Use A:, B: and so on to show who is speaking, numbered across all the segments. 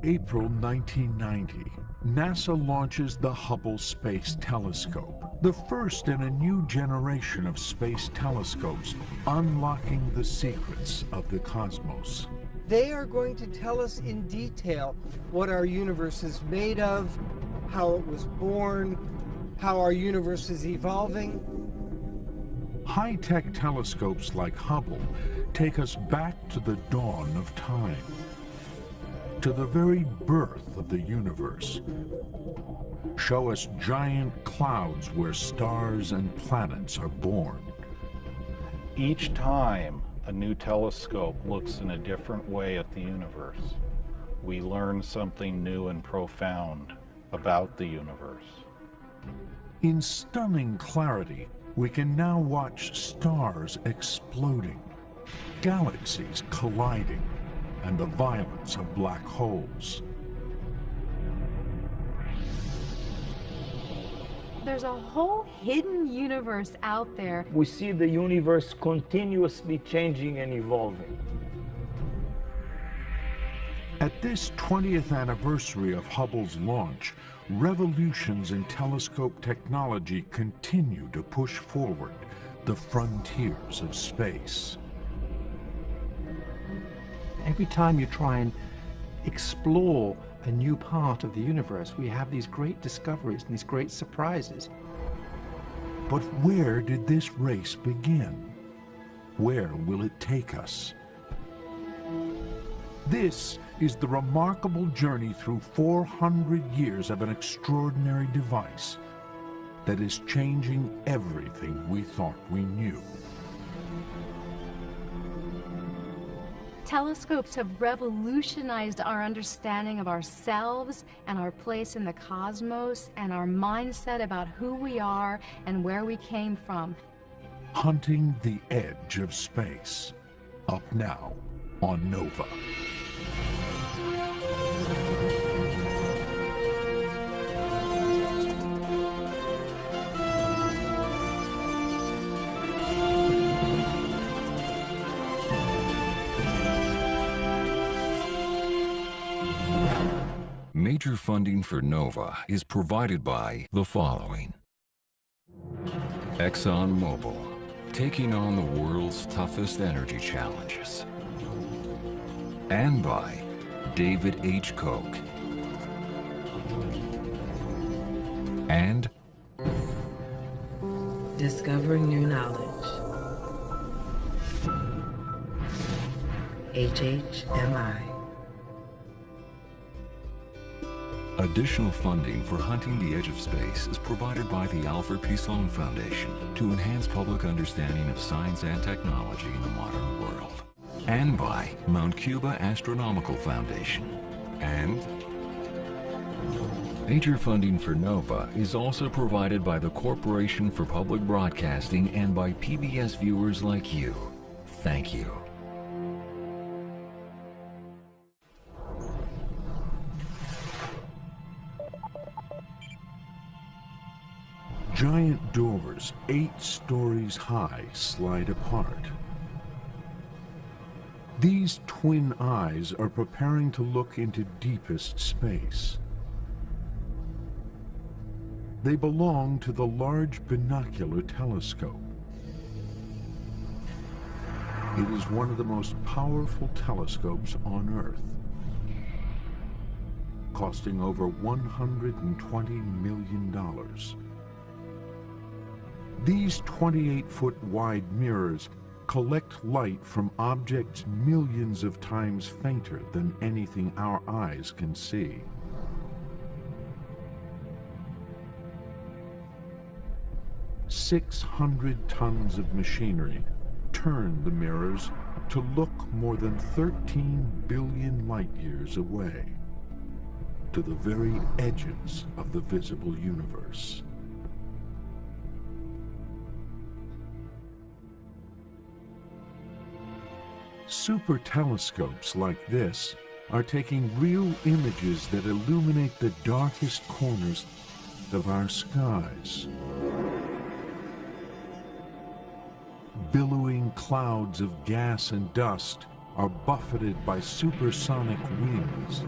A: April 1990, NASA launches the Hubble Space Telescope, the first in a new generation of space telescopes unlocking the secrets of the cosmos.
B: They are going to tell us in detail what our universe is made of, how it was born, how our universe is evolving.
A: High-tech telescopes like Hubble take us back to the dawn of time, to the very birth of the universe, show us giant clouds where stars and planets are born.
C: Each time a new telescope looks in a different way at the universe, we learn something new and profound about the universe.
A: In stunning clarity, we can now watch stars exploding, galaxies colliding, and the violence of black holes.
D: There's a whole hidden universe out there.
E: We see the universe continuously changing and evolving.
A: At this 20th anniversary of Hubble's launch, revolutions in telescope technology continue to push forward the frontiers of space.
F: Every time you try and explore a new part of the universe, we have these great discoveries and these great surprises.
A: But where did this race begin? Where will it take us? This is the remarkable journey through 400 years of an extraordinary device that is changing everything we thought we knew.
D: Telescopes have revolutionized our understanding of ourselves and our place in the cosmos and our mindset about who we are and where we came from.
A: Hunting the edge of space. Up now on Nova.
G: Major funding for NOVA is provided by the following. ExxonMobil, taking on the world's toughest energy challenges. And by David H. Koch. And
H: discovering new knowledge. HHMI.
G: additional funding for hunting the edge of space is provided by the Alfred P. Sloan Foundation to enhance public understanding of science and technology in the modern world. And by Mount Cuba Astronomical Foundation. And major funding for NOVA is also provided by the Corporation for Public Broadcasting and by PBS viewers like you. Thank you.
A: Giant doors 8 stories high slide apart. These twin eyes are preparing to look into deepest space. They belong to the Large Binocular Telescope. It is one of the most powerful telescopes on Earth, costing over $120 million. These 28-foot wide mirrors collect light from objects millions of times fainter than anything our eyes can see. "600 tons of machinery turn the mirrors to look more than 13 billion light years away, to the very edges of the visible universe. Super telescopes like this are taking real images that illuminate the darkest corners of our skies. Billowing clouds of gas and dust are buffeted by supersonic winds.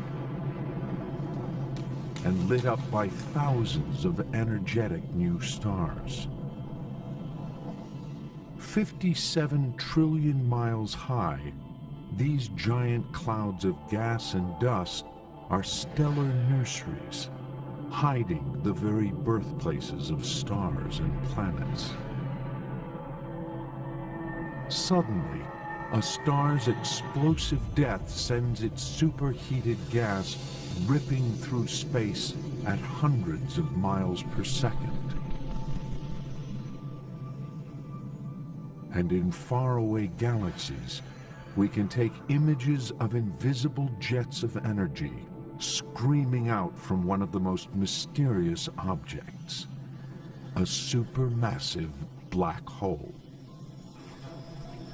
A: and lit up by thousands of energetic new stars. 57 trillion miles high, these giant clouds of gas and dust are stellar nurseries, hiding the very birthplaces of stars and planets. Suddenly, a star's explosive death sends its superheated gas ripping through space at hundreds of miles per second. And in faraway galaxies, we can take images of invisible jets of energy screaming out from one of the most mysterious objects, a supermassive black hole.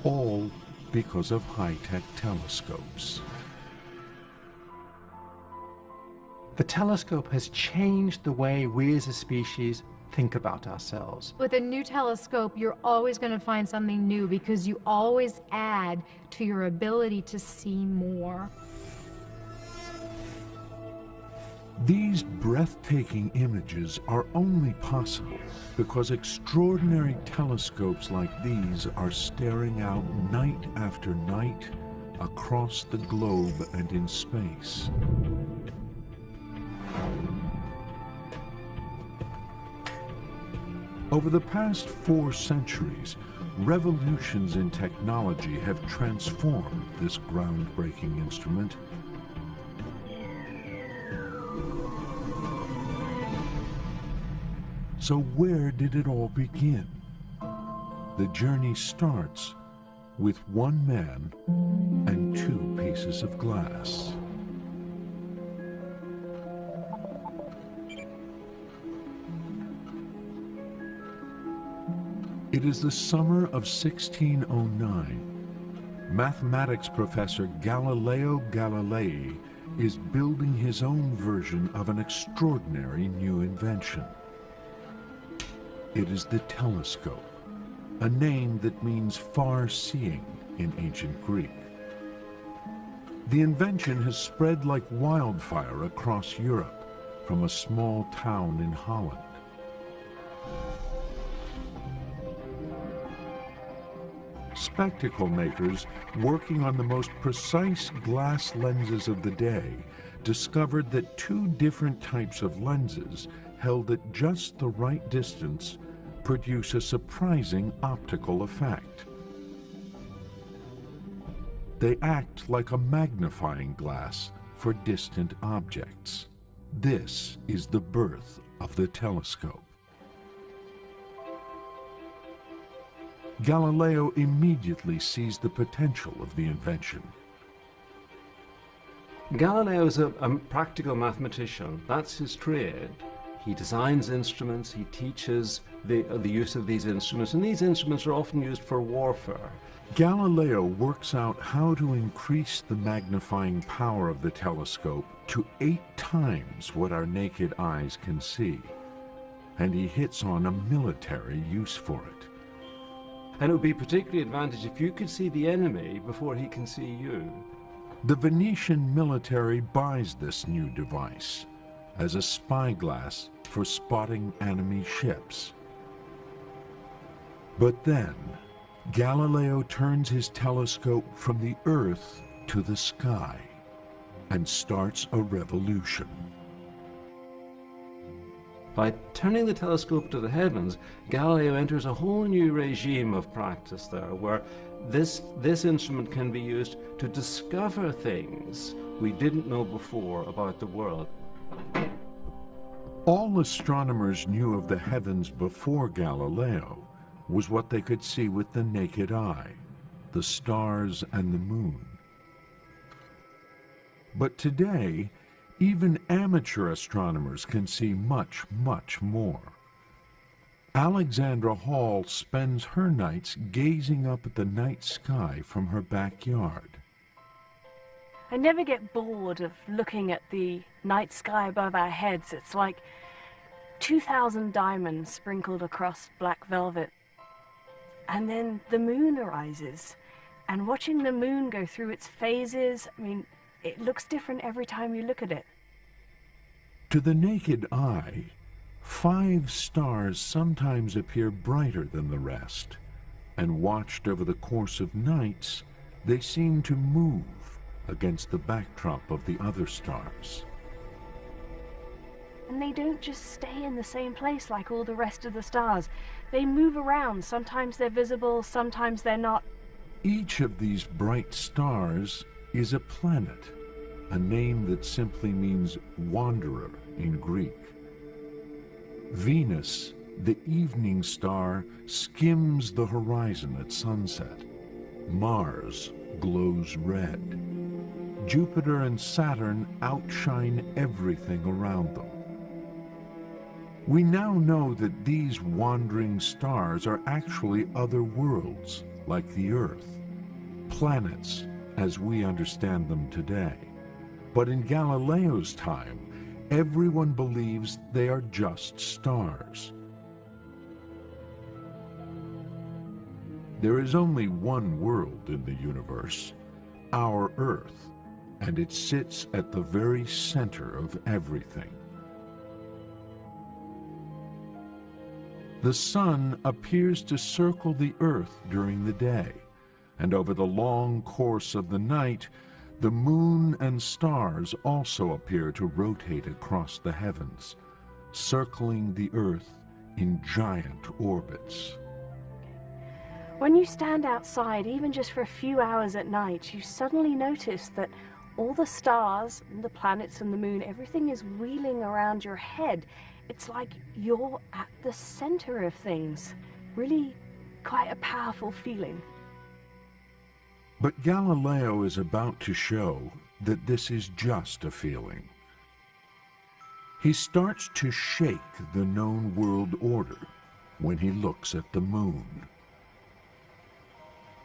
A: All because of high-tech telescopes.
F: The telescope has changed the way we as a species think about ourselves.
D: With a new telescope, you're always going to find something new because you always add to your ability to see more.
A: These breathtaking images are only possible because extraordinary telescopes like these are staring out night after night across the globe and in space. Over the past 4 centuries, revolutions in technology have transformed this groundbreaking instrument. So where did it all begin? The journey starts with one man and 2 pieces of glass. It is the summer of 1609. Mathematics professor Galileo Galilei is building his own version of an extraordinary new invention. It is the telescope, a name that means far-seeing in ancient Greek. The invention has spread like wildfire across Europe from a small town in Holland. Spectacle makers working on the most precise glass lenses of the day discovered that 2 different types of lenses held at just the right distance produce a surprising optical effect. They act like a magnifying glass for distant objects. This is the birth of the telescope. Galileo immediately sees the potential of the invention.
F: Galileo is a practical mathematician. That's his trade. He designs instruments, he teaches the use of these instruments, and these instruments are often used for warfare.
A: Galileo works out how to increase the magnifying power of the telescope to 8 times what our naked eyes can see. And he hits on a military use for it.
F: And it would be particularly advantageous if you could see the enemy before he can see you.
A: The Venetian military buys this new device as a spyglass for spotting enemy ships. But then, Galileo turns his telescope from the Earth to the sky and starts a revolution.
F: By turning the telescope to the heavens, Galileo enters a whole new regime of practice there, where this instrument can be used to discover things we didn't know before about the world.
A: All astronomers knew of the heavens before Galileo was what they could see with the naked eye, the stars and the moon. But today, even amateur astronomers can see much, much more. Alexandra Hall spends her nights gazing up at the night sky from her backyard.
I: I never get bored of looking at the night sky above our heads. It's like 2,000 diamonds sprinkled across black velvet. And then the moon arises, and watching the moon go through its phases, I mean, it looks different every time you look at it.
A: To the naked eye, 5 stars sometimes appear brighter than the rest, and watched over the course of nights, they seem to move against the backdrop of the other stars.
I: And they don't just stay in the same place like all the rest of the stars. They move around. Sometimes they're visible, sometimes they're not.
A: Each of these bright stars is a planet, a name that simply means wanderer in Greek. Venus, the evening star, skims the horizon at sunset. Mars glows red. Jupiter and Saturn outshine everything around them. We now know that these wandering stars are actually other worlds, like the Earth, planets as we understand them today. But in Galileo's time, everyone believes they are just stars. There is only one world in the universe, our Earth, and it sits at the very center of everything. The sun appears to circle the Earth during the day, and over the long course of the night, the moon and stars also appear to rotate across the heavens, circling the Earth in giant orbits.
I: When you stand outside, even just for a few hours at night, you suddenly notice that all the stars, and the planets and the moon, everything is wheeling around your head. It's like you're at the center of things. Really quite a powerful feeling.
A: But Galileo is about to show that this is just a feeling. He starts to shake the known world order when he looks at the moon.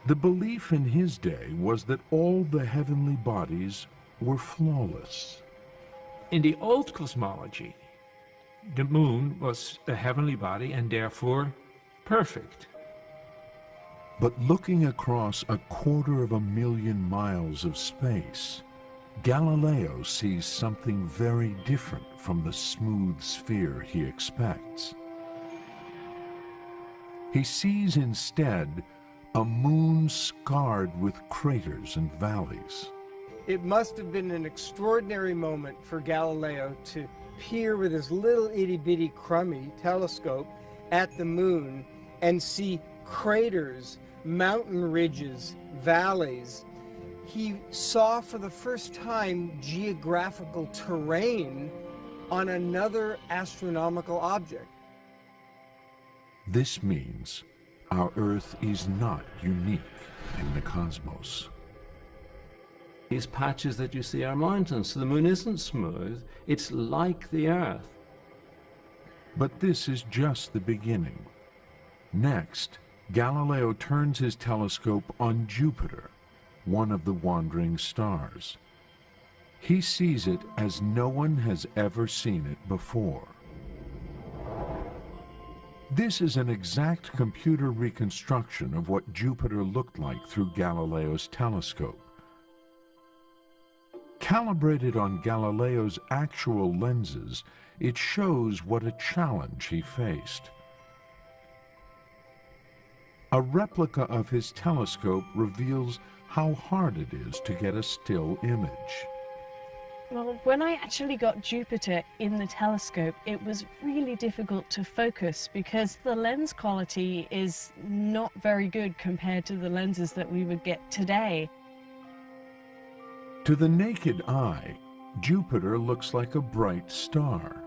A: The belief in his day was that all the heavenly bodies were flawless.
E: In the old cosmology, the moon was a heavenly body and therefore perfect.
A: But looking across 250,000 miles of space, Galileo sees something very different from the smooth sphere he expects. He sees instead a moon scarred with craters and valleys.
B: It must have been an extraordinary moment for Galileo to peer with his little itty-bitty crummy telescope at the moon and see craters, mountain ridges, valleys. He saw for the first time geographical terrain on another astronomical object.
A: This means our Earth is not unique in the cosmos.
F: These patches that you see are mountains, so the moon isn't smooth, it's like the Earth.
A: But this is just the beginning. Next, Galileo turns his telescope on Jupiter, one of the wandering stars. He sees it as no one has ever seen it before. This is an exact computer reconstruction of what Jupiter looked like through Galileo's telescope. Calibrated on Galileo's actual lenses, it shows what a challenge he faced. A replica of his telescope reveals how hard it is to get a still image.
I: Well, when I actually got Jupiter in the telescope, it was really difficult to focus because the lens quality is not very good compared to the lenses that we would get today.
A: To the naked eye, Jupiter looks like a bright star,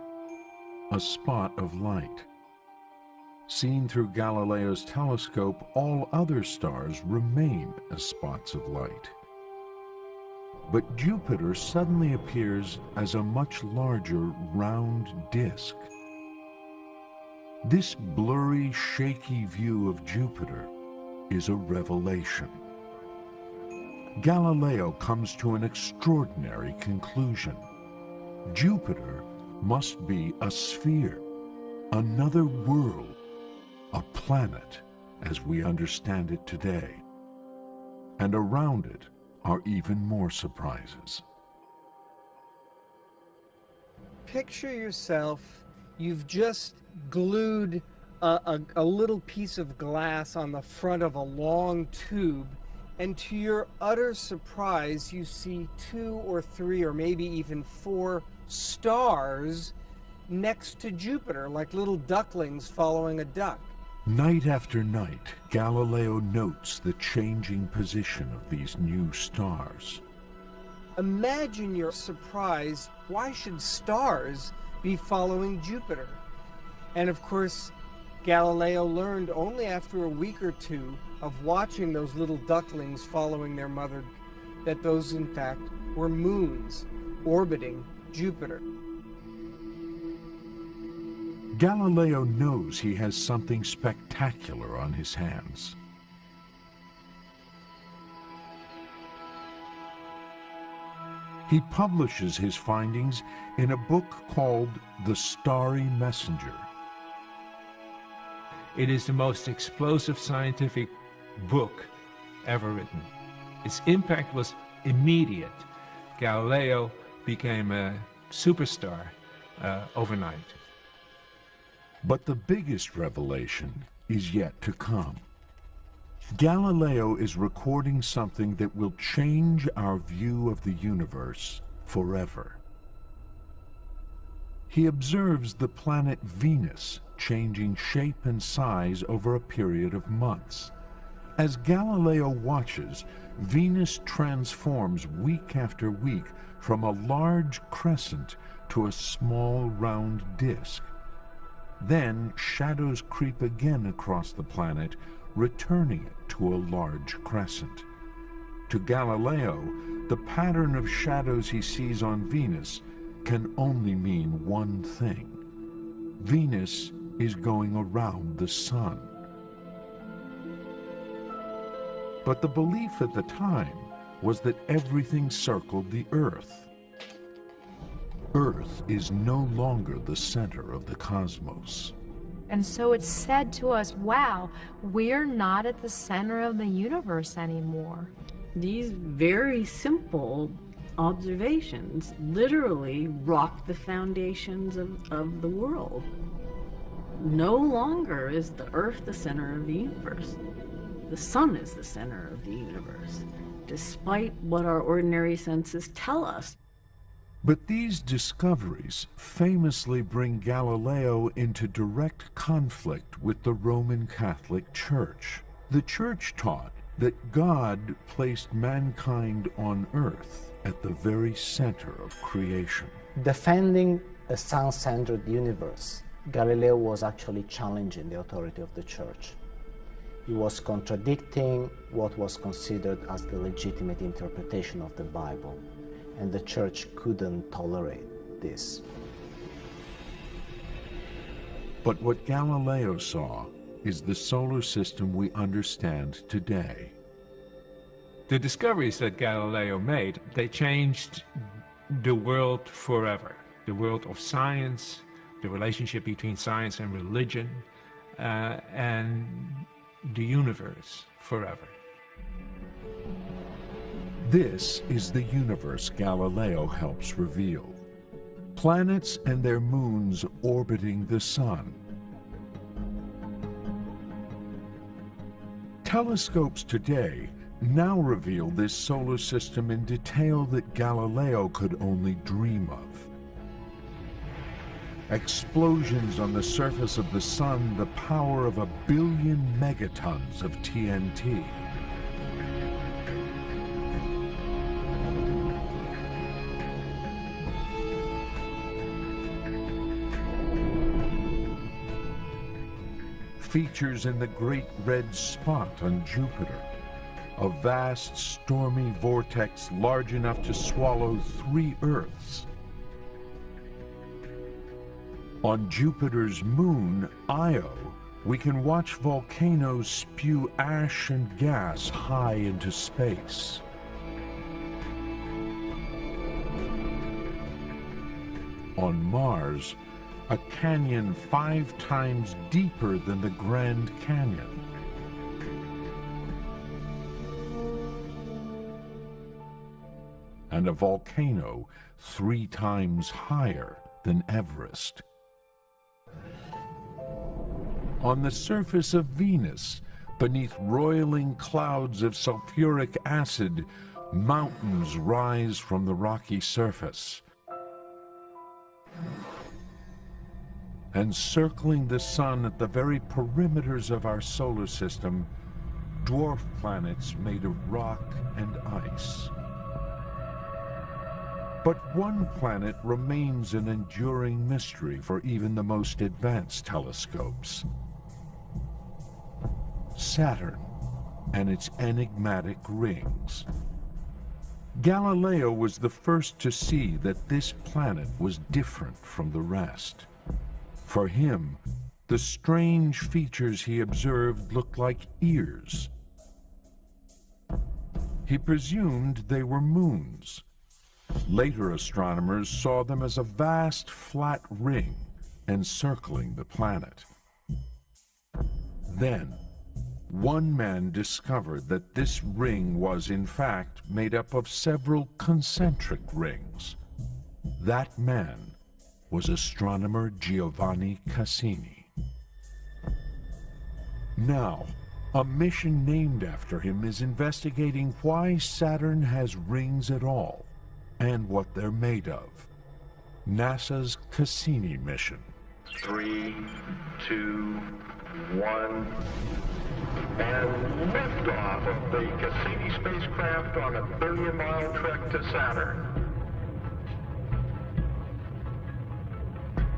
A: a spot of light. Seen through Galileo's telescope, all other stars remain as spots of light. But Jupiter suddenly appears as a much larger round disk. This blurry, shaky view of Jupiter is a revelation. Galileo comes to an extraordinary conclusion. Jupiter must be a sphere, another world, a planet as we understand it today. And around it are even more surprises.
B: picture yourself, you've just glued a little piece of glass on the front of a long tube, and to your utter surprise, you see 2 or 3 or maybe even 4 stars next to Jupiter, like little ducklings following a duck.
A: Night after night, Galileo notes the changing position of these new stars.
B: Imagine your surprise. Why should stars be following Jupiter? And of course, Galileo learned only after a week or 2 of watching those little ducklings following their mother that those, in fact, were moons orbiting Jupiter.
A: Galileo knows he has something spectacular on his hands. He publishes his findings in a book called The Starry Messenger.
E: It is the most explosive scientific book ever written. Its impact was immediate. Galileo became a superstar overnight.
A: But the biggest revelation is yet to come. Galileo is recording something that will change our view of the universe forever. He observes the planet Venus changing shape and size over a period of months. As Galileo watches, Venus transforms week after week from a large crescent to a small round disk. Then shadows creep again across the planet, returning it to a large crescent. To Galileo, the pattern of shadows he sees on Venus can only mean one thing. Venus is going around the sun. But the belief at the time was that everything circled the Earth. Earth is no longer the center of the cosmos.
D: And so it's said to us, wow, we're not at the center of the universe anymore.
J: These very simple observations literally rock the foundations of the world. No longer is the Earth the center of the universe. The sun is the center of the universe, despite what our ordinary senses tell us.
A: But these discoveries famously bring Galileo into direct conflict with the Roman Catholic Church. The Church taught that God placed mankind on earth at the very center of creation.
K: Defending a sun-centered universe, Galileo was actually challenging the authority of the Church. He was contradicting what was considered as the legitimate interpretation of the Bible, and the Church couldn't tolerate this.
A: But what Galileo saw is the solar system we understand today.
E: The discoveries that Galileo made, they changed the world forever. The world of science, the relationship between science and religion, and the universe forever.
A: This is the universe Galileo helps reveal. Planets and their moons orbiting the sun. Telescopes today now reveal this solar system in detail that Galileo could only dream of. Explosions on the surface of the sun, the power of 1 billion megatons of TNT. Features in the Great Red Spot on Jupiter, a vast stormy vortex large enough to swallow 3 Earths. On Jupiter's moon, Io, we can watch volcanoes spew ash and gas high into space. On Mars, a canyon 5 times deeper than the Grand Canyon. And a volcano 3 times higher than Everest. On the surface of Venus, beneath roiling clouds of sulfuric acid, mountains rise from the rocky surface. And circling the sun at the very perimeters of our solar system, dwarf planets made of rock and ice. But one planet remains an enduring mystery for even the most advanced telescopes: Saturn and its enigmatic rings. Galileo was the first to see that this planet was different from the rest. For him, the strange features he observed looked like ears. He presumed they were moons. Later astronomers saw them as a vast flat ring encircling the planet. Then, one man discovered that this ring was in fact made up of several concentric rings. That man was astronomer Giovanni Cassini. Now, a mission named after him is investigating why Saturn has rings at all and what they're made of. NASA's Cassini mission.
L: 3, 2, 1, and liftoff of the Cassini spacecraft on a 30-mile trek to Saturn.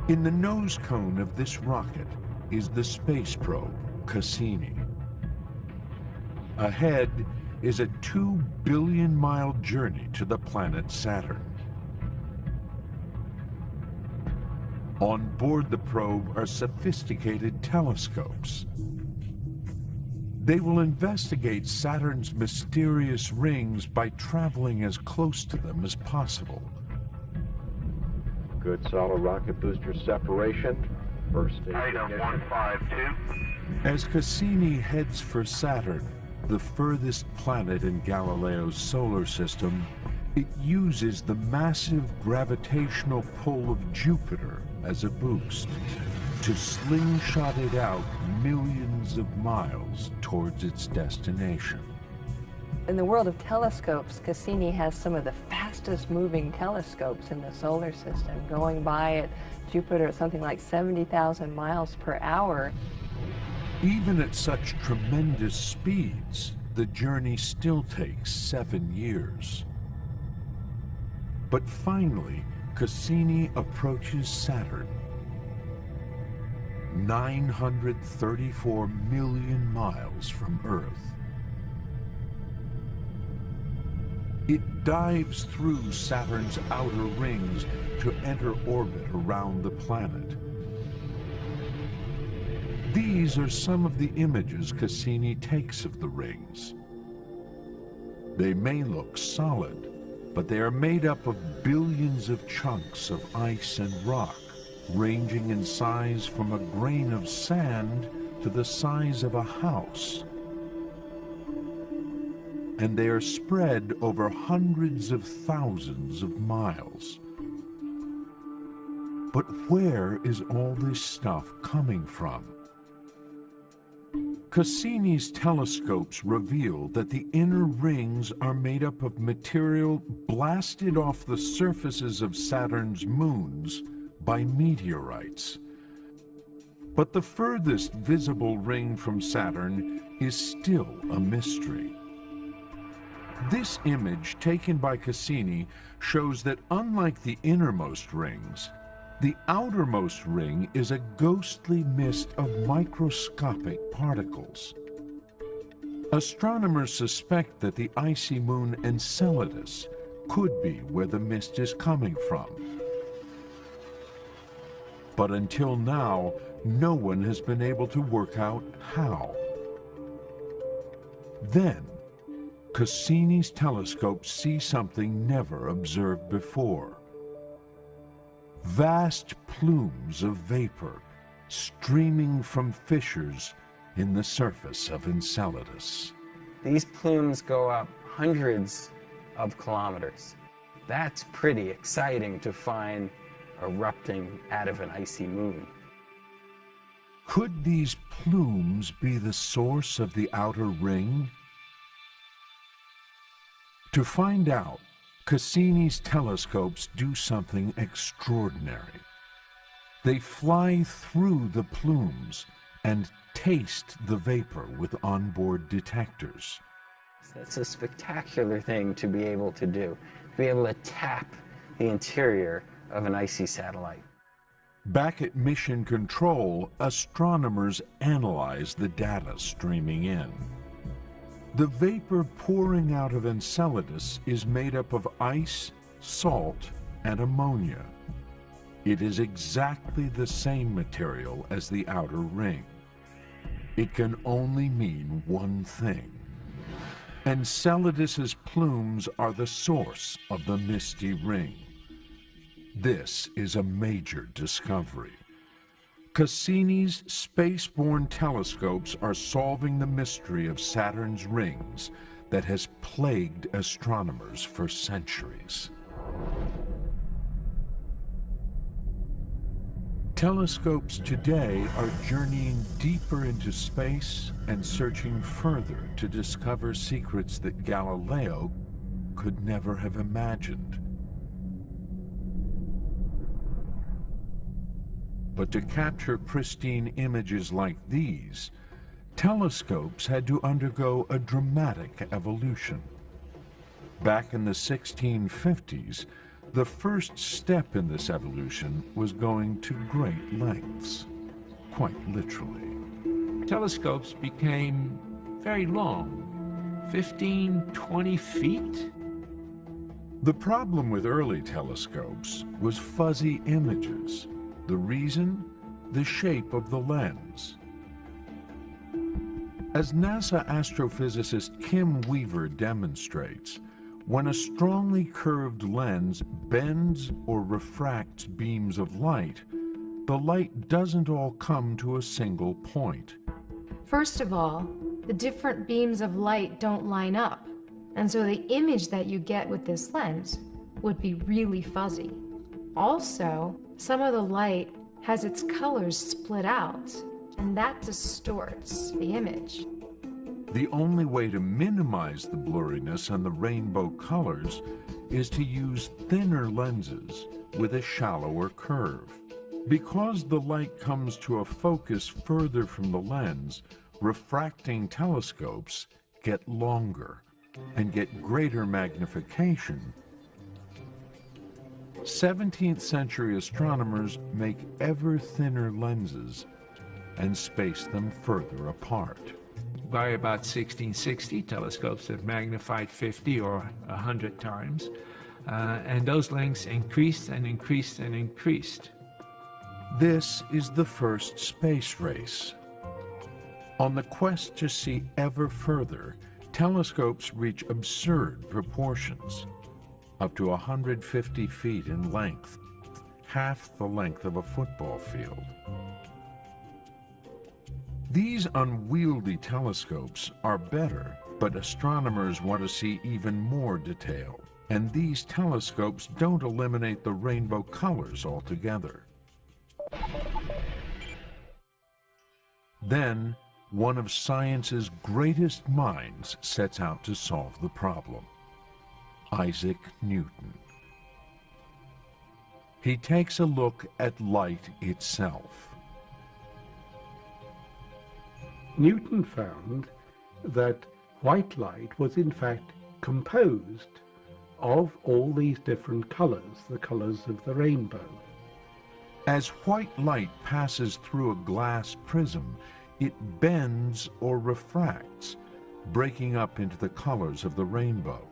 A: In the nose cone of this rocket is the space probe, Cassini. Ahead is a 2 billion-mile journey to the planet Saturn. On board the probe are sophisticated telescopes. They will investigate Saturn's mysterious rings by traveling as close to them as possible.
L: Good solid rocket booster separation. First stage item 152.
A: As Cassini heads for Saturn, the furthest planet in Galileo's solar system, it uses the massive gravitational pull of Jupiter as a boost to slingshot it out millions of miles towards its destination.
M: In the world of telescopes, Cassini has some of the fastest moving telescopes in the solar system, going by at Jupiter at something like 70,000 miles per hour.
A: Even at such tremendous speeds, the journey still takes 7 years. But finally, Cassini approaches Saturn, 934 million miles from Earth. It dives through Saturn's outer rings to enter orbit around the planet. These are some of the images Cassini takes of the rings. They may look solid, but they are made up of billions of chunks of ice and rock, ranging in size from a grain of sand to the size of a house. And they are spread over hundreds of thousands of miles. But where is all this stuff coming from? Cassini's telescopes reveal that the inner rings are made up of material blasted off the surfaces of Saturn's moons by meteorites. But the furthest visible ring from Saturn is still a mystery. This image, taken by Cassini, shows that unlike the innermost rings, the outermost ring is a ghostly mist of microscopic particles. Astronomers suspect that the icy moon Enceladus could be where the mist is coming from. But until now, no one has been able to work out how. Then, Cassini's telescopes see something never observed before. Vast plumes of vapor streaming from fissures in the surface of Enceladus.
N: These plumes go up hundreds of kilometers. That's pretty exciting to find erupting out of an icy moon.
A: Could these plumes be the source of the outer ring? To find out, Cassini's telescopes do something extraordinary. They fly through the plumes and taste the vapor with onboard detectors.
N: That's a spectacular thing to be able to do, to be able to tap the interior of an icy satellite.
A: Back at Mission Control, astronomers analyze the data streaming in. The vapor pouring out of Enceladus is made up of ice, salt, and ammonia. It is exactly the same material as the outer ring. It can only mean one thing. Enceladus's plumes are the source of the misty ring. This is a major discovery. Cassini's space-borne telescopes are solving the mystery of Saturn's rings that has plagued astronomers for centuries. Telescopes today are journeying deeper into space and searching further to discover secrets that Galileo could never have imagined. But to capture pristine images like these, telescopes had to undergo a dramatic evolution. Back in the 1650s, the first step in this evolution was going to great lengths, quite literally.
E: Telescopes became very long, 15, 20 feet.
A: The problem with early telescopes was fuzzy images. The reason? The shape of the lens. As NASA astrophysicist Kim Weaver demonstrates, when a strongly curved lens bends or refracts beams of light, the light doesn't all come to a single point.
D: First of all, the different beams of light don't line up, and so the image that you get with this lens would be really fuzzy. Also, some of the light has its colors split out, and that distorts the image.
A: The only way to minimize the blurriness and the rainbow colors is to use thinner lenses with a shallower curve. Because the light comes to a focus further from the lens, refracting telescopes get longer and get greater magnification. 17th century astronomers make ever thinner lenses and space them further apart.
E: By about 1660, telescopes have magnified 50 or 100 times, and those lengths increased and increased and increased.
A: This is the first space race. On the quest to see ever further, telescopes reach absurd proportions, up to 150 feet in length, half the length of a football field. These unwieldy telescopes are better, but astronomers want to see even more detail, and these telescopes don't eliminate the rainbow colors altogether. Then, one of science's greatest minds sets out to solve the problem. Isaac Newton. He takes a look at light itself.
O: Newton found that white light was in fact composed of all these different colors, the colors of the rainbow.
A: As white light passes through a glass prism, it bends or refracts, breaking up into the colors of the rainbow.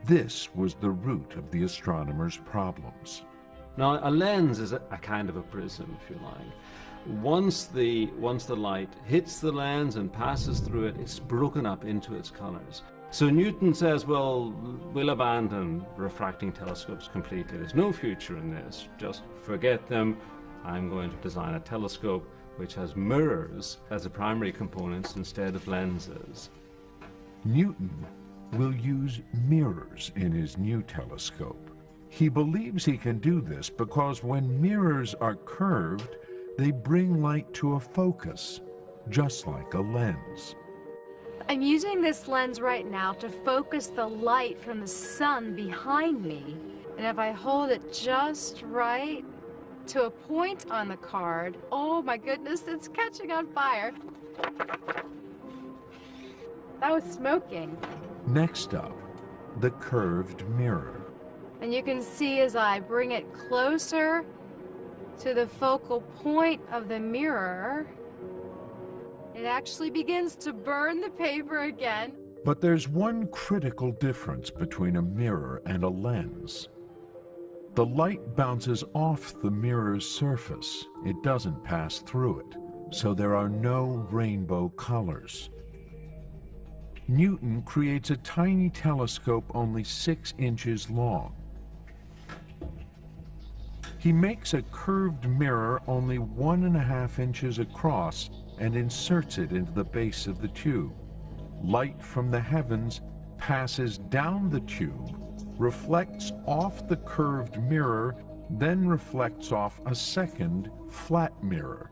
A: This was the root of the astronomer's problems.
F: Now, a lens is a kind of a prism, if you like. Once the light hits the lens and passes through it, it's broken up into its colors. So Newton says, well, we'll abandon refracting telescopes completely. There's no future in this. Just forget them. I'm going to design a telescope which has mirrors as the primary components instead of lenses.
A: Newton will use mirrors in his new telescope. He believes he can do this because when mirrors are curved, they bring light to a focus, just like a lens.
D: I'm using this lens right now to focus the light from the sun behind me. And if I hold it just right to a point on the card, oh my goodness, it's catching on fire. That was smoking.
A: Next up, the curved mirror.
D: And you can see as I bring it closer to the focal point of the mirror, it actually begins to burn the paper again.
A: But there's one critical difference between a mirror and a lens. The light bounces off the mirror's surface. It doesn't pass through it, so there are no rainbow colors. Newton creates a tiny telescope only 6 inches long. He makes a curved mirror only 1.5 inches across and inserts it into the base of the tube. Light from the heavens passes down the tube, reflects off the curved mirror, then reflects off a second flat mirror,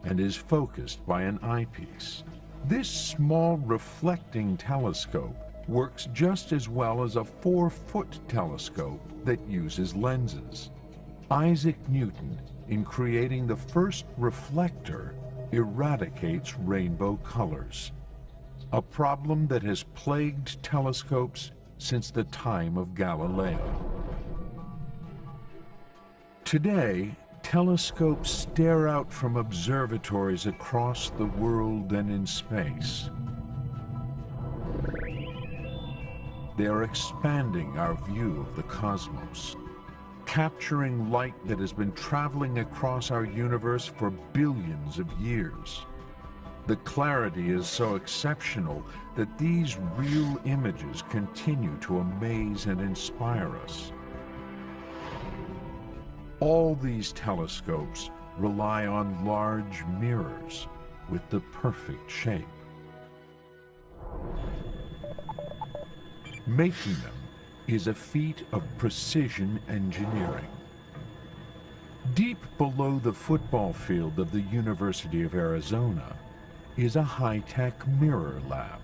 A: and is focused by an eyepiece. This small reflecting telescope works just as well as a 4-foot telescope that uses lenses. Isaac Newton, in creating the first reflector, eradicates rainbow colors, a problem that has plagued telescopes since the time of Galileo. Today, telescopes stare out from observatories across the world and in space. They are expanding our view of the cosmos, capturing light that has been traveling across our universe for billions of years. The clarity is so exceptional that these real images continue to amaze and inspire us. All these telescopes rely on large mirrors with the perfect shape. Making them is a feat of precision engineering. Deep below the football field of the University of Arizona is a high-tech mirror lab,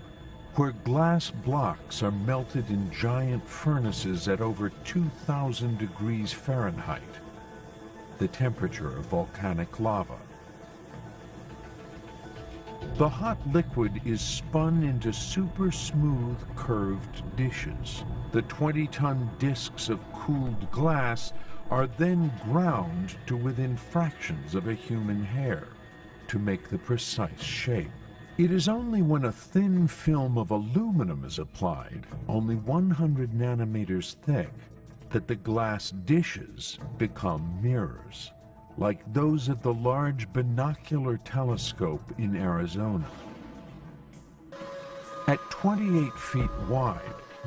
A: where glass blocks are melted in giant furnaces at over 2,000 degrees Fahrenheit, the temperature of volcanic lava. The hot liquid is spun into super smooth curved dishes. The 20-ton discs of cooled glass are then ground to within fractions of a human hair to make the precise shape. It is only when a thin film of aluminum is applied, only 100 nanometers thick, that the glass dishes become mirrors, like those of the large binocular telescope in Arizona. At 28 feet wide,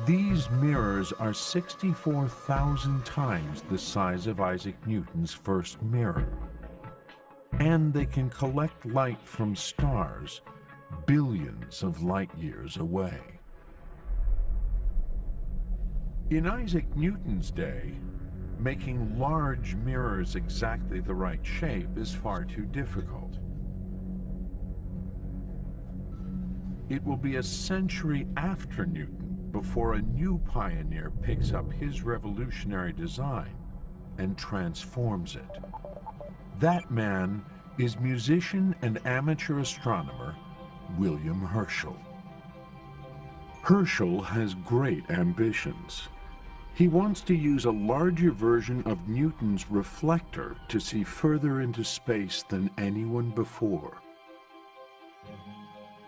A: these mirrors are 64,000 times the size of Isaac Newton's first mirror. And they can collect light from stars billions of light years away. In Isaac Newton's day, making large mirrors exactly the right shape is far too difficult. It will be a century after Newton before a new pioneer picks up his revolutionary design and transforms it. That man is musician and amateur astronomer William Herschel. Herschel has great ambitions. He wants to use a larger version of Newton's reflector to see further into space than anyone before.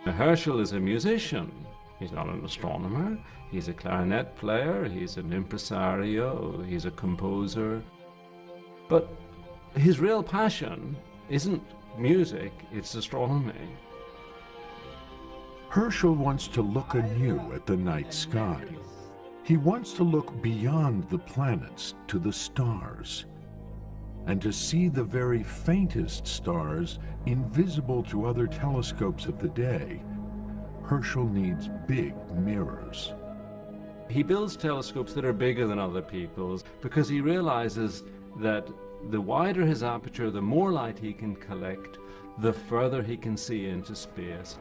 F: Herschel is a musician. He's not an astronomer. He's a clarinet player. He's an impresario. He's a composer. But his real passion isn't music, it's astronomy.
A: Herschel wants to look anew at the night sky. He wants to look beyond the planets to the stars, and to see the very faintest stars invisible to other telescopes of the day. Herschel needs big mirrors.
F: He builds telescopes that are bigger than other people's because he realizes that the wider his aperture, the more light he can collect, the further he can see into space.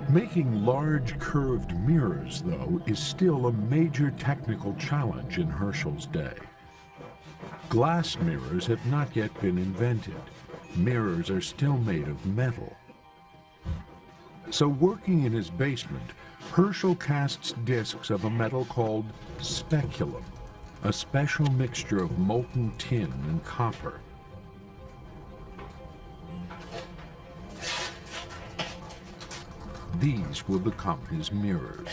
A: Making large curved mirrors, though, is still a major technical challenge in Herschel's day. Glass mirrors have not yet been invented. Mirrors are still made of metal. So working in his basement, Herschel casts discs of a metal called speculum, a special mixture of molten tin and copper. These will become his mirrors.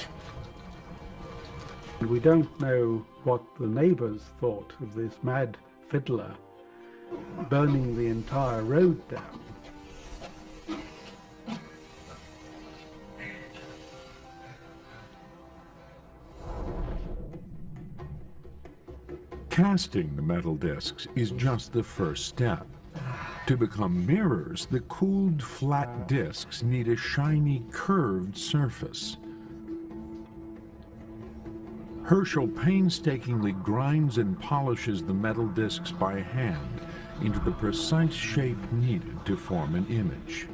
O: We don't know what the neighbors thought of this mad fiddler burning the entire road down.
A: Casting the metal discs is just the first step. To become mirrors, the cooled flat discs need a shiny curved surface. Herschel painstakingly grinds and polishes the metal discs by hand into the precise shape needed to form an image.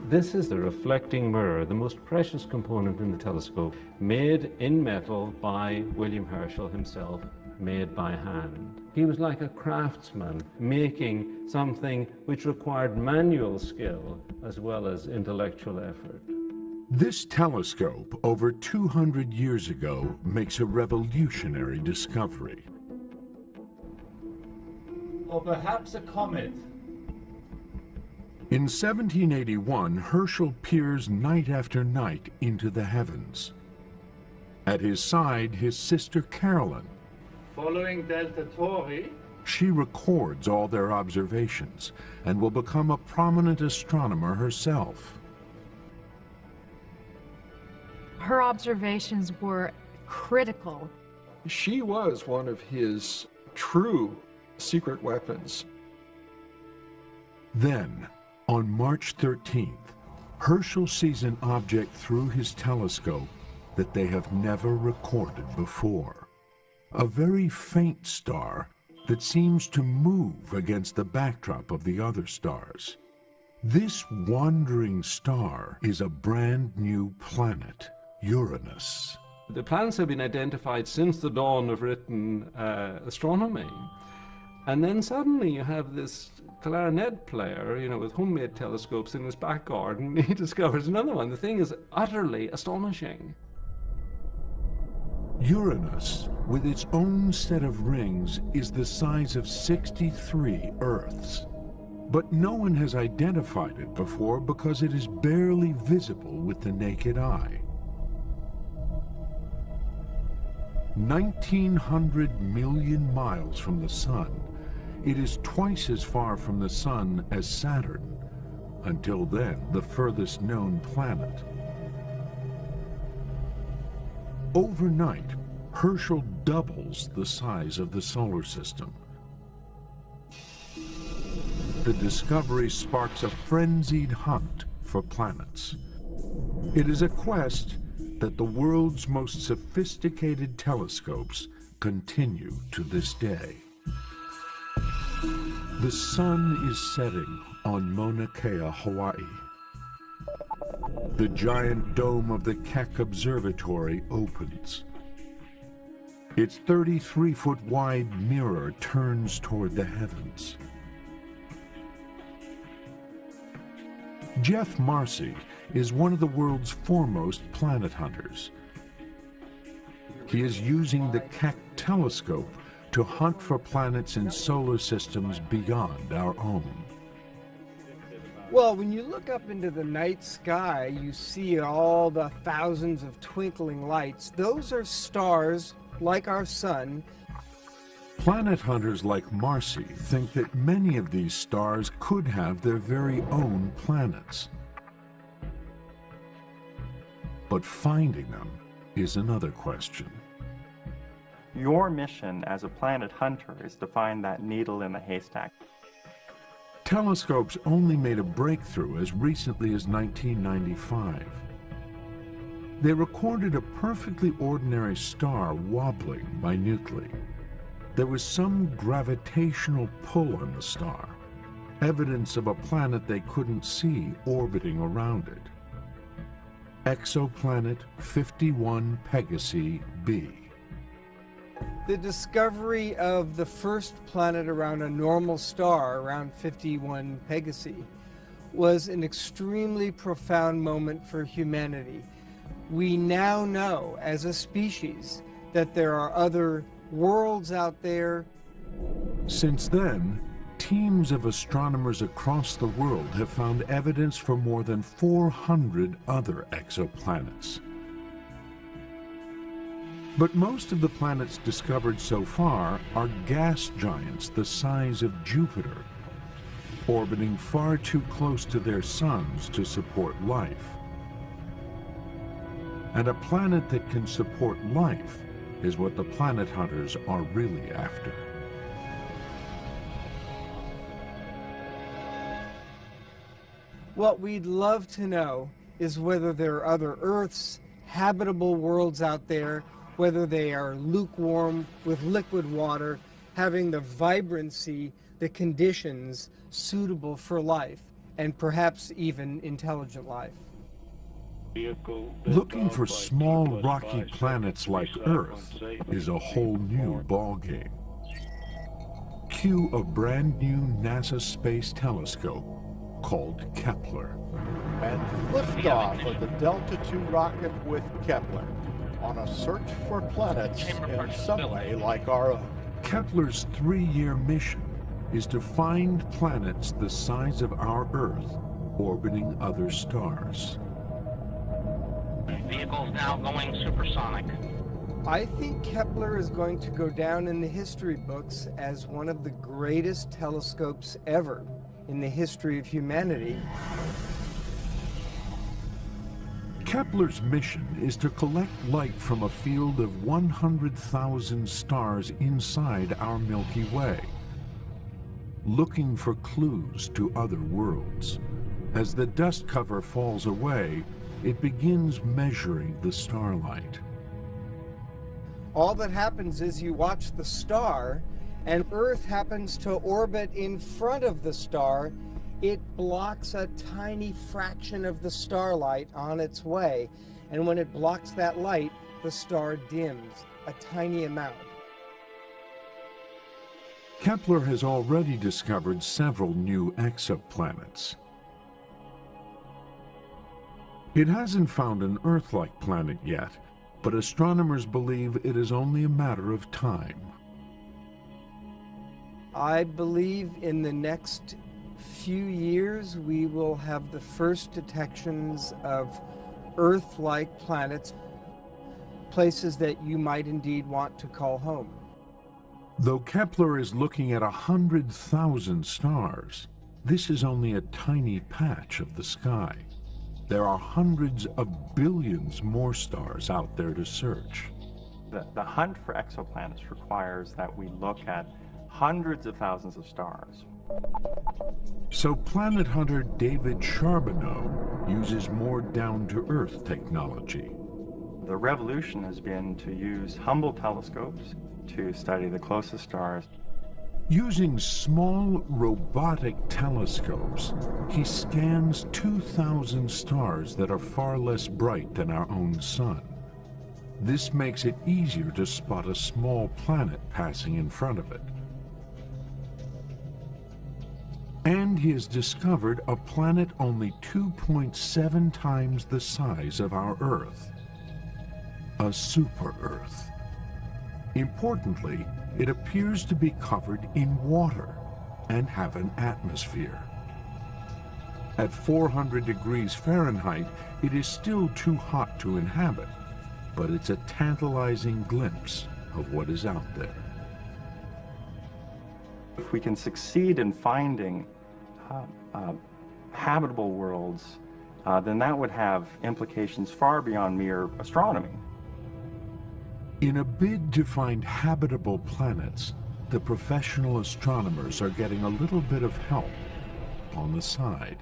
F: This is the reflecting mirror, the most precious component in the telescope, made in metal by William Herschel himself, made by hand. He was like a craftsman, making something which required manual skill as well as intellectual effort.
A: This telescope, over 200 years ago, makes a revolutionary discovery.
F: Or perhaps a comet.
A: In 1781, Herschel peers night after night into the heavens. At his side, his sister Carolyn.
F: Following Delta Tauri,
A: She records all their observations and will become a prominent astronomer herself.
D: Her observations were critical.
P: She was one of his true secret weapons.
A: Then, on March 13th, Herschel sees an object through his telescope that they have never recorded before. A very faint star that seems to move against the backdrop of the other stars. This wandering star is a brand new planet, Uranus.
F: The planets have been identified since the dawn of written astronomy. And then suddenly you have this clarinet player, with homemade telescopes in his back garden. He discovers another one. The thing is utterly astonishing.
A: Uranus, with its own set of rings, is the size of 63 Earths. But no one has identified it before because it is barely visible with the naked eye. 1,900 million miles from the Sun, it is twice as far from the Sun as Saturn, until then the furthest known planet. Overnight, Herschel doubles the size of the solar system. The discovery sparks a frenzied hunt for planets. It is a quest that the world's most sophisticated telescopes continue to this day. The sun is setting on Mauna Kea, Hawaii. The giant dome of the Keck Observatory opens. Its 33-foot wide mirror turns toward the heavens. Jeff Marcy is one of the world's foremost planet hunters. He is using the Keck telescope to hunt for planets in solar systems beyond our own.
B: Well, when you look up into the night sky, you see all the thousands of twinkling lights. Those are stars like our sun.
A: Planet hunters like Marcy think that many of these stars could have their very own planets. But finding them is another question.
Q: Your mission as a planet hunter is to find that needle in the haystack.
A: Telescopes only made a breakthrough as recently as 1995. They recorded a perfectly ordinary star wobbling minutely. There was some gravitational pull on the star, evidence of a planet they couldn't see orbiting around it. Exoplanet 51 Pegasi b.
B: The discovery of the first planet around a normal star, around 51 Pegasi, was an extremely profound moment for humanity. We now know, as a species, that there are other worlds out there.
A: Since then, teams of astronomers across the world have found evidence for more than 400 other exoplanets. But most of the planets discovered so far are gas giants the size of Jupiter, orbiting far too close to their suns to support life. And a planet that can support life is what the planet hunters are really after.
B: What we'd love to know is whether there are other Earths, habitable worlds out there, whether they are lukewarm with liquid water, having the vibrancy, the conditions suitable for life, and perhaps even intelligent life.
A: Looking for small rocky planets like Earth is a whole new ballgame. Cue a brand new NASA space telescope called Kepler.
R: And liftoff of the Delta II rocket with Kepler on a search for planets in some way like our own.
A: Kepler's 3-year mission is to find planets the size of our Earth orbiting other stars.
S: Vehicle's now going supersonic.
B: I think Kepler is going to go down in the history books as one of the greatest telescopes ever in the history of humanity.
A: Kepler's mission is to collect light from a field of 100,000 stars inside our Milky Way, looking for clues to other worlds. As the dust cover falls away, it begins measuring the starlight.
B: All that happens is you watch the star, and Earth happens to orbit in front of the star. It blocks a tiny fraction of the starlight on its way, and when it blocks that light, the star dims a tiny amount.
A: Kepler has already discovered several new exoplanets. It hasn't found an Earth-like planet yet, but astronomers believe it is only a matter of time.
B: I believe in the next few years we will have the first detections of Earth-like planets, places that you might indeed want to call home.
A: Though Kepler is looking at 100,000 stars, this is only a tiny patch of the sky. There are hundreds of billions more stars out there to search.
Q: The hunt for exoplanets requires that we look at hundreds of thousands of stars.
A: So planet hunter David Charbonneau uses more down-to-earth technology.
Q: The revolution has been to use Hubble telescopes to study the closest stars.
A: Using small robotic telescopes, he scans 2,000 stars that are far less bright than our own sun. This makes it easier to spot a small planet passing in front of it. And he has discovered a planet only 2.7 times the size of our Earth. A super-Earth. Importantly, it appears to be covered in water and have an atmosphere. At 400 degrees Fahrenheit, it is still too hot to inhabit, but it's a tantalizing glimpse of what is out there.
Q: If we can succeed in finding habitable worlds, then that would have implications far beyond mere astronomy.
A: In a bid to find habitable planets, the professional astronomers are getting a little bit of help on the side.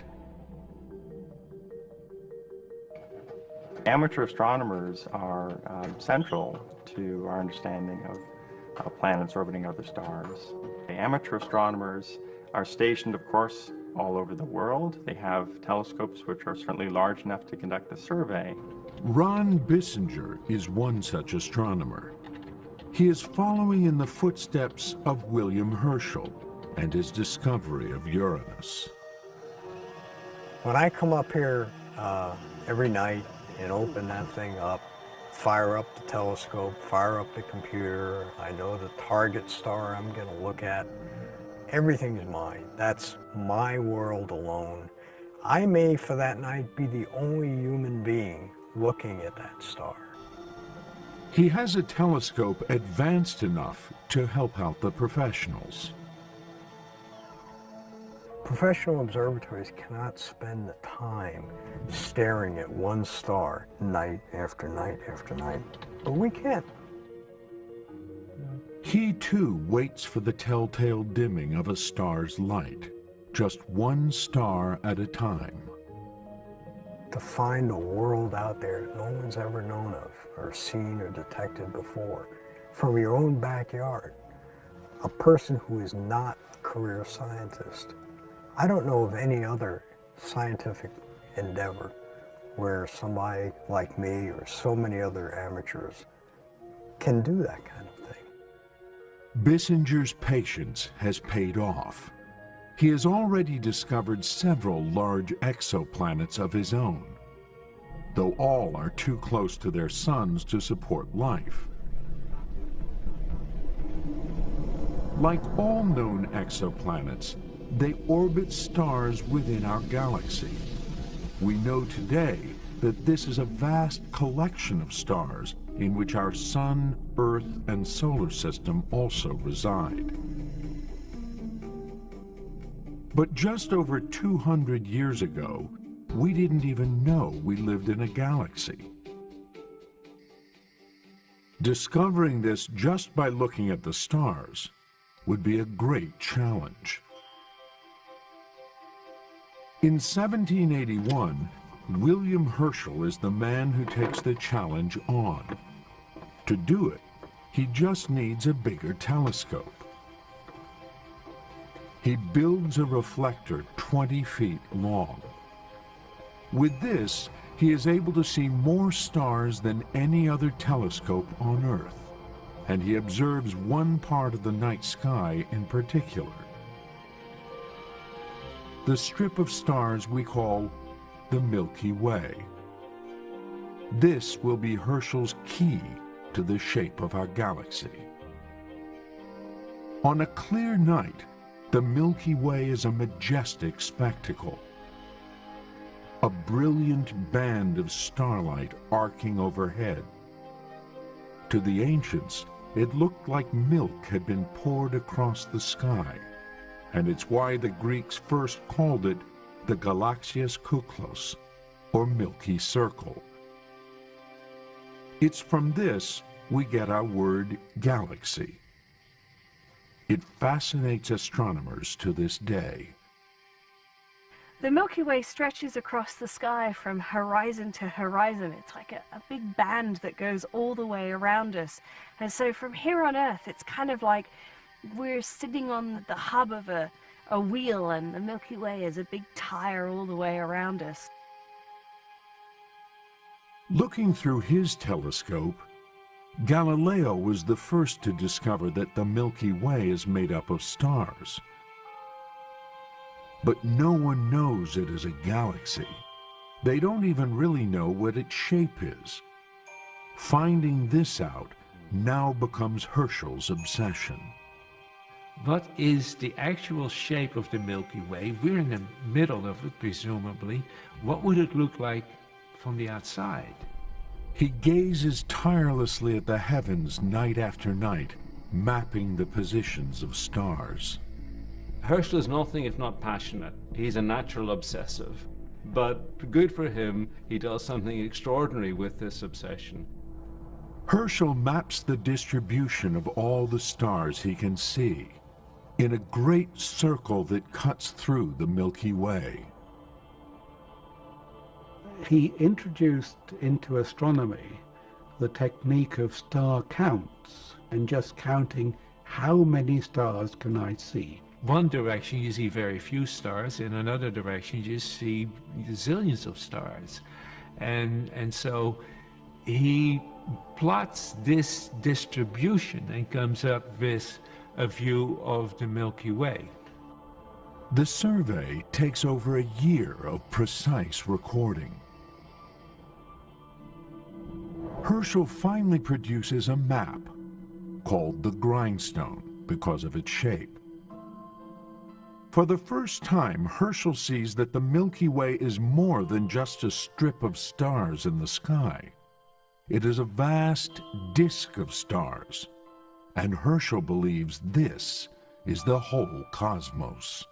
Q: Amateur astronomers are central to our understanding of planets orbiting other stars. The amateur astronomers are stationed, of course, all over the world. They have telescopes which are certainly large enough to conduct a survey.
A: Ron Bissinger is one such astronomer. He is following in the footsteps of William Herschel and his discovery of Uranus.
T: When I come up here every night and open that thing up, fire up the telescope, fire up the computer, I know the target star I'm going to look at. Everything's mine. That's my world alone. I may, for that night, be the only human being looking at that star.
A: He has a telescope advanced enough to help out the professionals.
T: Professional observatories cannot spend the time staring at one star night after night after night, but we can.
A: He too waits for the telltale dimming of a star's light, just one star at a time.
T: To find a world out there no one's ever known of or seen or detected before, from your own backyard, a person who is not a career scientist. I don't know of any other scientific endeavor where somebody like me or so many other amateurs can do that kind of thing.
A: Bissinger's patience has paid off. He has already discovered several large exoplanets of his own, though all are too close to their suns to support life. Like all known exoplanets, they orbit stars within our galaxy. We know today that this is a vast collection of stars in which our Sun, Earth, and solar system also reside. But just over 200 years ago, we didn't even know we lived in a galaxy. Discovering this just by looking at the stars would be a great challenge. In 1781, William Herschel is the man who takes the challenge on. To do it, he just needs a bigger telescope. He builds a reflector 20 feet long. With this, he is able to see more stars than any other telescope on Earth, and he observes one part of the night sky in particular. The strip of stars we call the Milky Way. This will be Herschel's key to the shape of our galaxy. On a clear night, the Milky Way is a majestic spectacle. A brilliant band of starlight arcing overhead. To the ancients, it looked like milk had been poured across the sky, and it's why the Greeks first called it the Galaxias Kuklos, or Milky Circle. It's from this we get our word galaxy. It fascinates astronomers to this day.
I: The Milky Way stretches across the sky from horizon to horizon. It's like a big band that goes all the way around us. And so from here on Earth, it's kind of like we're sitting on the hub of a wheel, and the Milky Way is a big tire all the way around us.
A: Looking through his telescope, Galileo was the first to discover that the Milky Way is made up of stars. But no one knows it is a galaxy. They don't even really know what its shape is. Finding this out now becomes Herschel's obsession.
E: What is the actual shape of the Milky Way? We're in the middle of it, presumably. What would it look like from the outside?
A: He gazes tirelessly at the heavens night after night, mapping the positions of stars.
F: Herschel is nothing if not passionate. He's a natural obsessive. But good for him, he does something extraordinary with this obsession.
A: Herschel maps the distribution of all the stars he can see in a great circle that cuts through the Milky Way.
O: he introduced into astronomy the technique of star counts and just counting how many stars can I see.
E: One direction you see very few stars, in another direction you see zillions of stars. And so he plots this distribution and comes up with a view of the Milky Way.
A: The survey takes over a year of precise recording. Herschel finally produces a map called the grindstone because of its shape. For the first time, Herschel sees that the Milky Way is more than just a strip of stars in the sky. It is a vast disk of stars, and Herschel believes this is the whole cosmos.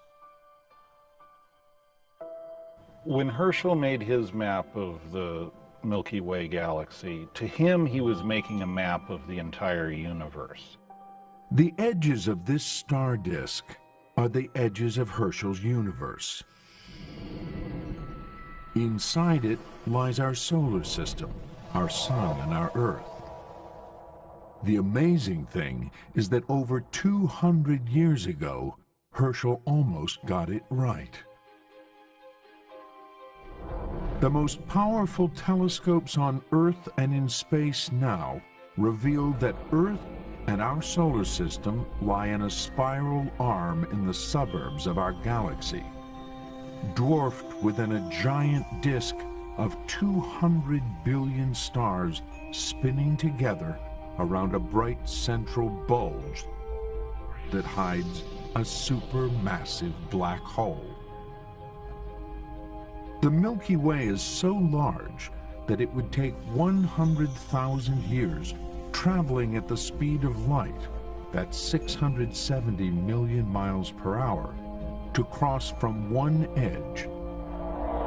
C: When Herschel made his map of the Milky Way galaxy, to him he was making a map of the entire universe.
A: The edges of this star disk are the edges of Herschel's universe. Inside it lies our solar system, our sun and our Earth. The amazing thing is that over 200 years ago, Herschel almost got it right. The most powerful telescopes on Earth and in space now reveal that Earth and our solar system lie in a spiral arm in the suburbs of our galaxy, dwarfed within a giant disk of 200 billion stars spinning together around a bright central bulge that hides a supermassive black hole. The Milky Way is so large that it would take 100,000 years traveling at the speed of light, that's 670 million miles per hour, to cross from one edge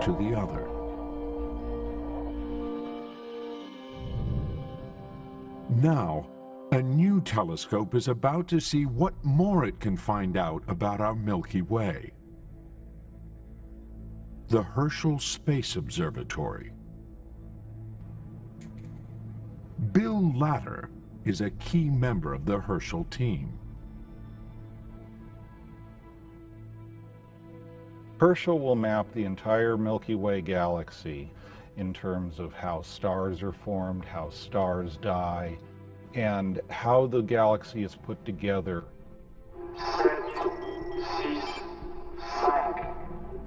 A: to the other. Now, a new telescope is about to see what more it can find out about our Milky Way. The Herschel Space Observatory. Bill Latter is a key member of the Herschel team.
C: Herschel will map the entire Milky Way galaxy in terms of how stars are formed, how stars die, and how the galaxy is put together.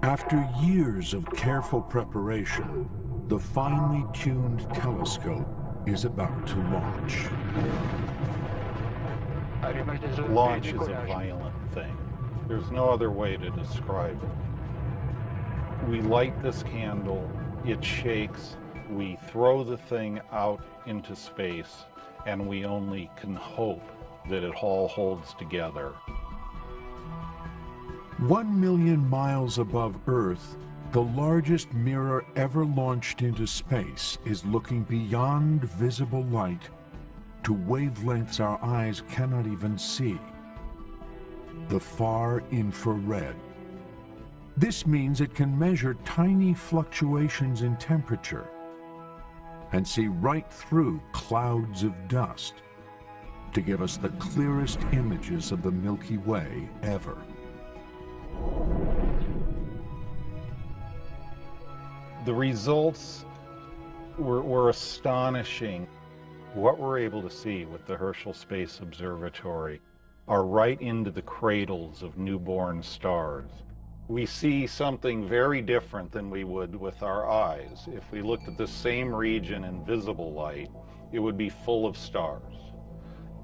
A: After years of careful preparation, the finely tuned telescope is about to launch.
C: Launch is a violent thing. There's no other way to describe it. We light this candle, it shakes, we throw the thing out into space, and we only can hope that it all holds together.
A: 1 million miles above Earth, the largest mirror ever launched into space is looking beyond visible light to wavelengths our eyes cannot even see. The far infrared. This means it can measure tiny fluctuations in temperature and see right through clouds of dust to give us the clearest images of the Milky Way ever.
C: The results were astonishing. What we're able to see with the Herschel Space Observatory are right into the cradles of newborn stars. We see something very different than we would with our eyes. If we looked at the same region in visible light, it would be full of stars.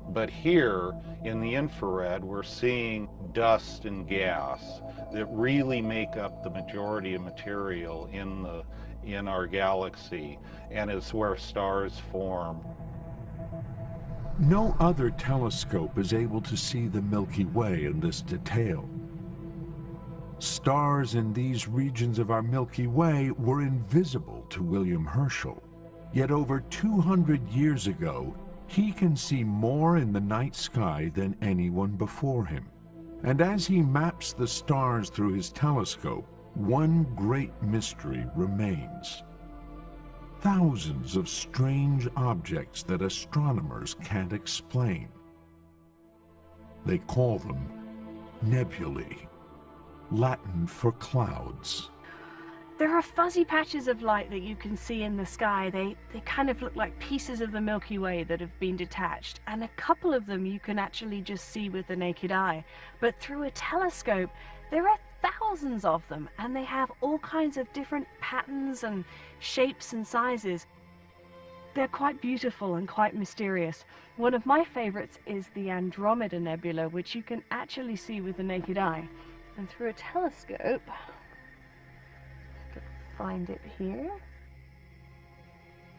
C: But here in the infrared, we're seeing dust and gas that really make up the majority of material in our galaxy, and it's where stars form.
A: No other telescope is able to see the Milky Way in this detail. Stars in these regions of our Milky Way were invisible to William Herschel. Yet over 200 years ago, he can see more in the night sky than anyone before him. And as he maps the stars through his telescope, one great mystery remains. thousands of strange objects that astronomers can't explain. They call them nebulae, Latin for clouds.
I: There are fuzzy patches of light that you can see in the sky. They kind of look like pieces of the Milky Way that have been detached, and a couple of them you can actually just see with the naked eye. But through a telescope, there are thousands of them, and they have all kinds of different patterns and shapes and sizes. They're quite beautiful and quite mysterious. One of my favorites is the Andromeda Nebula, which you can actually see with the naked eye. And through a telescope, find it here.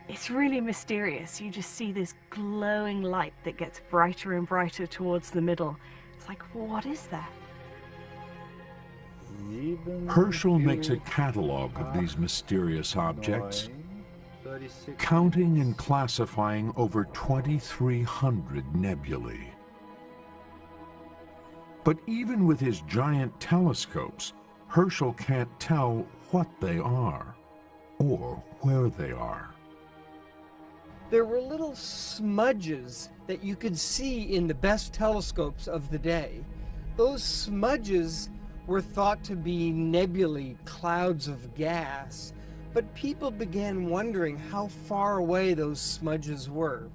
I: It's really mysterious. You just see this glowing light that gets brighter and brighter towards the middle. It's like, what is that?
A: Herschel makes a catalog of these mysterious objects, counting and classifying over 2,300 nebulae. But even with his giant telescopes, Herschel can't tell what they are or where they are.
B: There were little smudges that you could see in the best telescopes of the day. Those smudges were thought to be nebulae, clouds of gas, but people began wondering how far away those smudges were.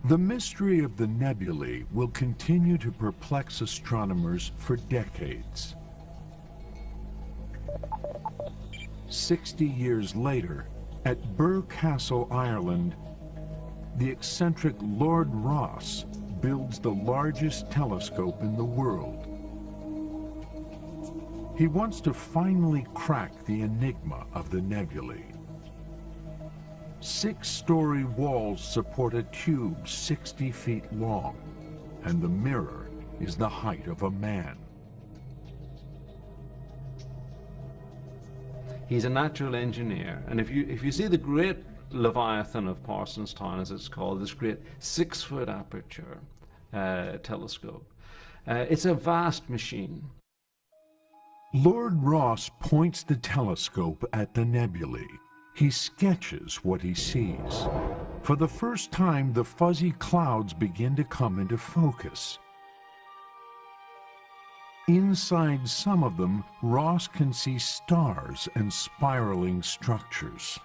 A: The mystery of the nebulae will continue to perplex astronomers for decades. 60 years later, at Birr Castle, Ireland, the eccentric Lord Rosse builds the largest telescope in the world. He wants to finally crack the enigma of the nebulae. 6-story walls support a tube 60 feet long, and the mirror is the height of a man.
F: He's a natural engineer, and if you see the great Leviathan of Parsonstown, as it's called, this great 6-foot aperture telescope, it's a vast machine.
A: Lord Rosse points the telescope at the nebulae. He sketches what he sees. For the first time, the fuzzy clouds begin to come into focus. Inside some of them, Rosse can see stars and spiraling structures.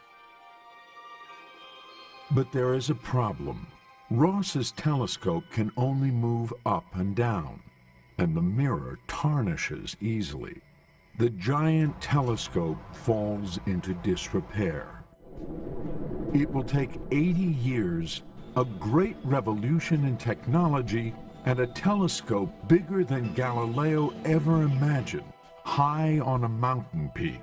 A: But there is a problem. Rosse's telescope can only move up and down, and the mirror tarnishes easily. The giant telescope falls into disrepair. It will take 80 years, a great revolution in technology, and a telescope bigger than Galileo ever imagined, high on a mountain peak,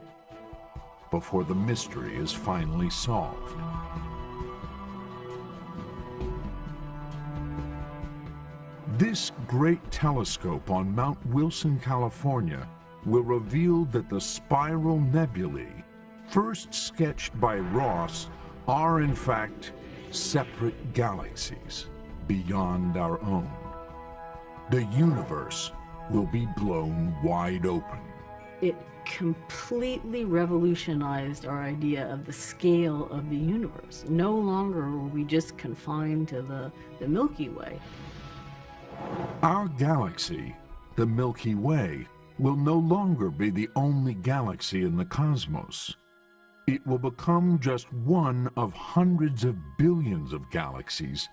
A: before the mystery is finally solved. This great telescope on Mount Wilson, California, will reveal that the spiral nebulae, first sketched by Rosse, are in fact separate galaxies beyond our own. The universe will be blown wide open.
J: It completely revolutionized our idea of the scale of the universe. No longer were we just confined to the Milky Way.
A: Our galaxy, the Milky Way, will no longer be the only galaxy in the cosmos. It will become just one of hundreds of billions of galaxies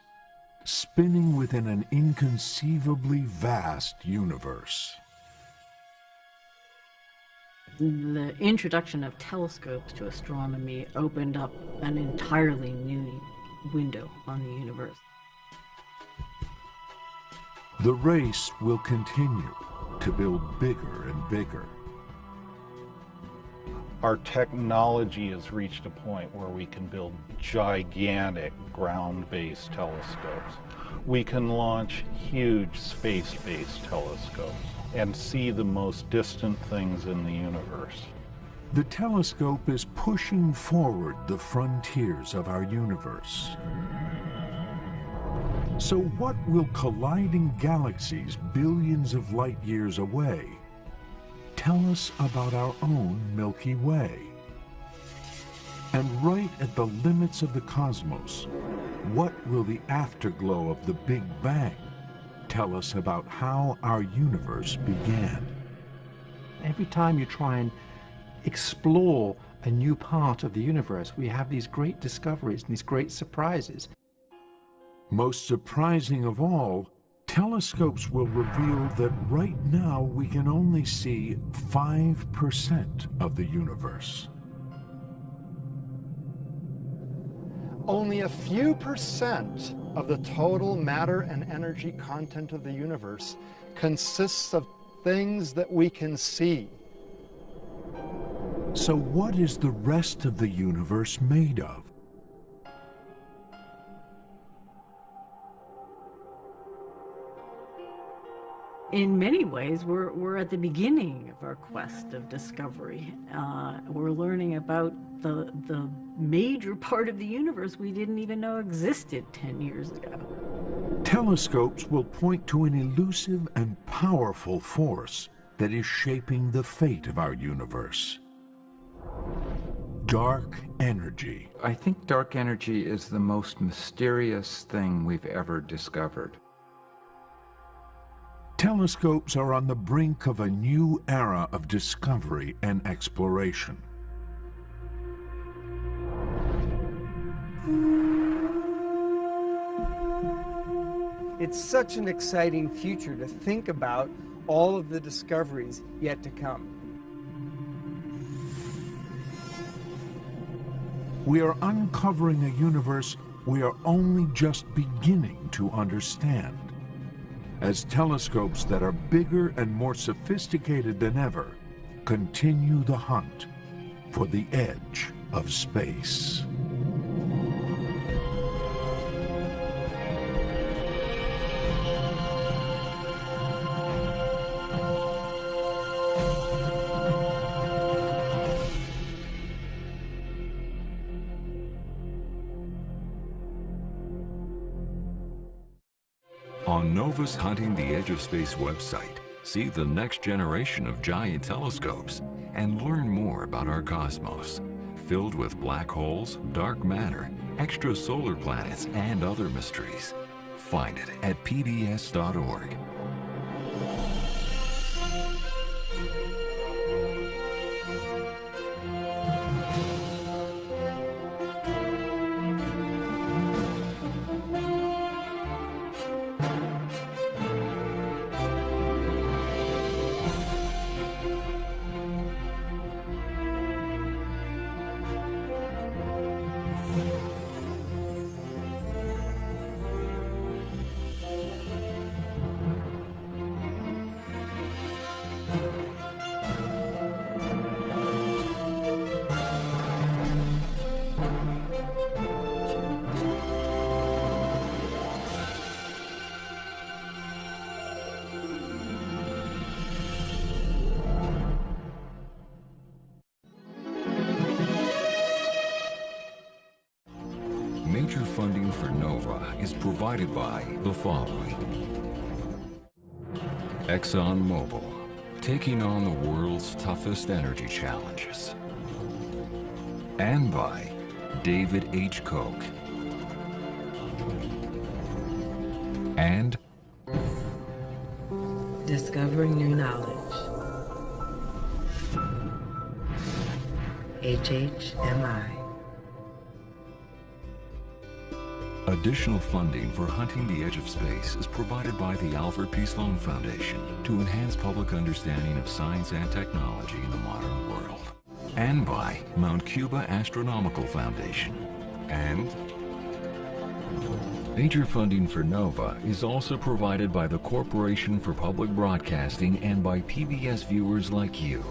A: spinning within an inconceivably vast universe.
J: The introduction of telescopes to astronomy opened up an entirely new window on the universe.
A: The race will continue to build bigger and bigger.
C: Our technology has reached a point where we can build gigantic ground-based telescopes. We can launch huge space-based telescopes and see the most distant things in the universe.
A: The telescope is pushing forward the frontiers of our universe. So what will colliding galaxies billions of light years away tell us about our own Milky Way? And right at the limits of the cosmos, what will the afterglow of the Big Bang tell us about how our universe began?
U: Every time you try and explore a new part of the universe, we have these great discoveries and these great surprises.
A: Most surprising of all, telescopes will reveal that right now we can only see 5% of the universe.
V: Only a few percent of the total matter and energy content of the universe consists of things that we can see.
A: So what is the rest of the universe made of?
J: In many ways, we're at the beginning of our quest of discovery. We're learning about the major part of the universe we didn't even know existed 10 years ago.
A: Telescopes will point to an elusive and powerful force that is shaping the fate of our universe. Dark energy.
W: I think dark energy is the most mysterious thing we've ever discovered.
A: Telescopes are on the brink of a new era of discovery and exploration.
B: It's such an exciting future to think about all of the discoveries yet to come.
A: We are uncovering a universe we are only just beginning to understand. As telescopes that are bigger and more sophisticated than ever continue the hunt for the edge of space.
G: On NOVA's Hunting the Edge of Space website, see the next generation of giant telescopes and learn more about our cosmos, filled with black holes, dark matter, extrasolar planets, and other mysteries. Find it at pbs.org. Major funding for NOVA is provided by the following. ExxonMobil, taking on the world's toughest energy challenges. And by David H. Koch. And
H: discovering new knowledge. HHMI.
G: additional funding for Hunting the Edge of Space is provided by the Alfred P. Sloan Foundation to enhance public understanding of science and technology in the modern world. And by Mount Cuba Astronomical Foundation. And major funding for NOVA is also provided by the Corporation for Public Broadcasting and by PBS viewers like you.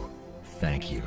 G: Thank you.